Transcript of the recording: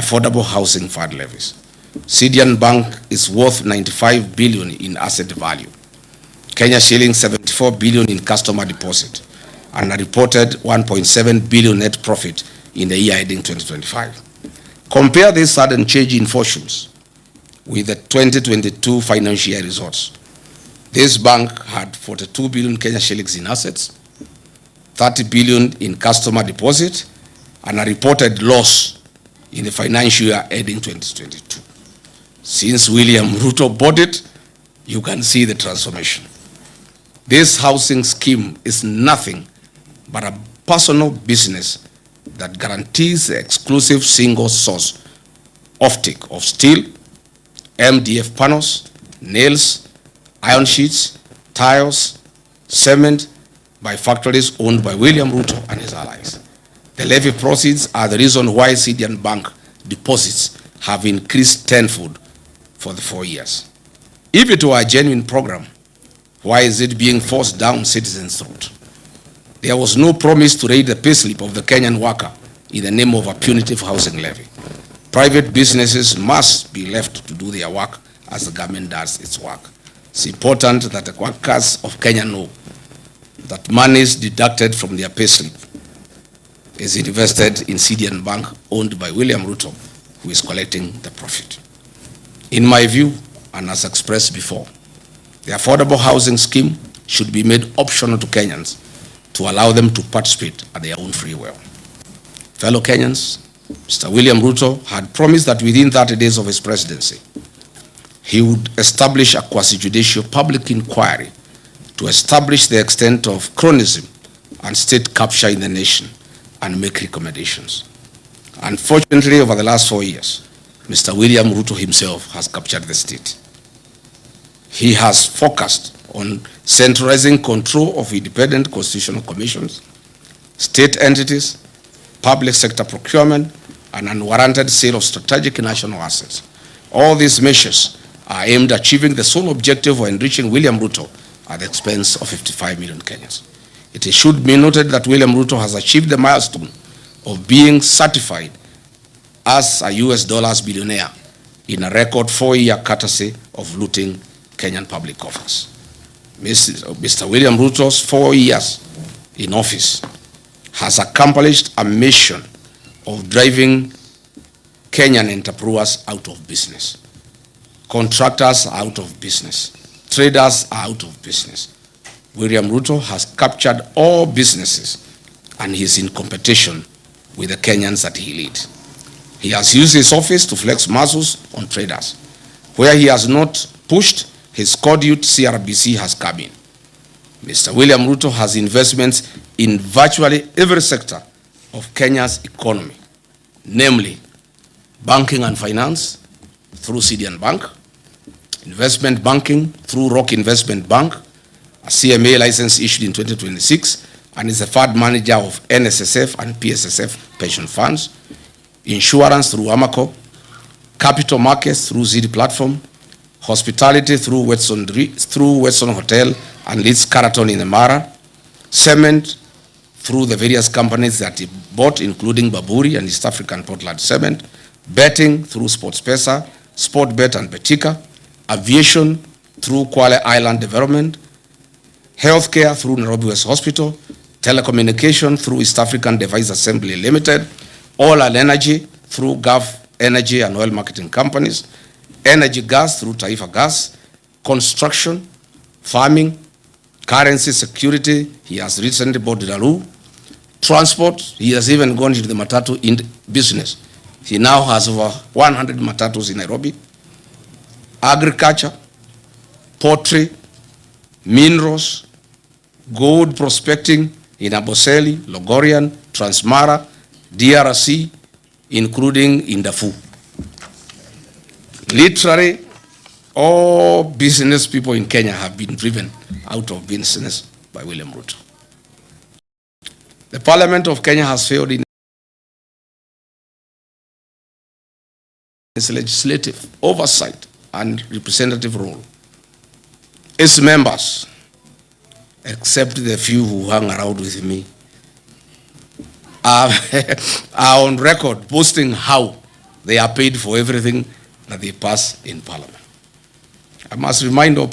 affordable housing fund levies. CDN Bank is worth 95 billion in asset value, Kenya shillings 74 billion in customer deposit, and a reported 1.7 billion net profit in the year ending 2025. Compare this sudden change in fortunes with the 2022 financial year results. This bank had 42 billion Kenya shillings in assets, 30 billion in customer deposit, and a reported loss in the financial year ending 2022. Since William Ruto bought it, you can see the transformation. This housing scheme is nothing but a personal business that guarantees the exclusive single source offtake of steel, MDF panels, nails, iron sheets, tiles, cement by factories owned by William Ruto and his allies. The levy proceeds are the reason why CDN Bank deposits have increased tenfold for the 4 years. If it were a genuine program, why is it being forced down citizens' throat? There was no promise to raise the payslip of the Kenyan worker in the name of a punitive housing levy. Private businesses must be left to do their work as the government does its work. It's important that the workers of Kenya know that monies deducted from their payslip is invested in CDN Bank, owned by William Ruto, who is collecting the profit. In my view, and as expressed before, the affordable housing scheme should be made optional to Kenyans to allow them to participate at their own free will. Fellow Kenyans, Mr. William Ruto had promised that within 30 days of his presidency, he would establish a quasi-judicial public inquiry to establish the extent of cronyism and state capture in the nation and make recommendations. Unfortunately, over the last 4 years, Mr. William Ruto himself has captured the state. He has focused on centralizing control of independent constitutional commissions, state entities, public sector procurement, and unwarranted sale of strategic national assets. All these measures are aimed at achieving the sole objective of enriching William Ruto at the expense of 55 million Kenyans. It should be noted that William Ruto has achieved the milestone of being certified as a US dollars billionaire in a record 4-year courtesy of looting Kenyan public coffers. Mr. William Ruto's 4 years in office has accomplished a mission of driving Kenyan entrepreneurs out of business. Contractors are out of business. Traders are out of business. William Ruto has captured all businesses and he is in competition with the Kenyans that he leads. He has used his office to flex muscles on traders. Where he has not pushed, his cordial CRBC has come in. Mr. William Ruto has investments in virtually every sector of Kenya's economy, namely banking and finance through CDN Bank, investment banking through Rock Investment Bank, a CMA license issued in 2026, and is the fund manager of NSSF and PSSF pension funds, insurance through Amaco, capital markets through ZD platform, hospitality through Weston Hotel and Leeds Caraton in the Mara, cement through the various companies that he bought, including Baburi and East African Portland Cement, betting through SportsPesa, Sportbet and Betika, aviation through Kwale Island Development, healthcare through Nairobi West Hospital, telecommunication through East African Device Assembly Limited, oil and energy through Gulf Energy and oil marketing companies, energy gas through Taifa Gas, construction, farming, currency security, he has recently bought Daru, transport, he has even gone into the matatu in business. He now has over 100 matatus in Nairobi, agriculture, poultry, minerals, gold prospecting in Aboseli, Logorian, Transmara, DRC, including in Darfur. Literally, all business people in Kenya have been driven out of business by William Ruto. The Parliament of Kenya has failed in its legislative oversight and representative role. Its members, except the few who hang around with me, are on record boasting how They are paid for everything that they pass in Parliament. I must remind all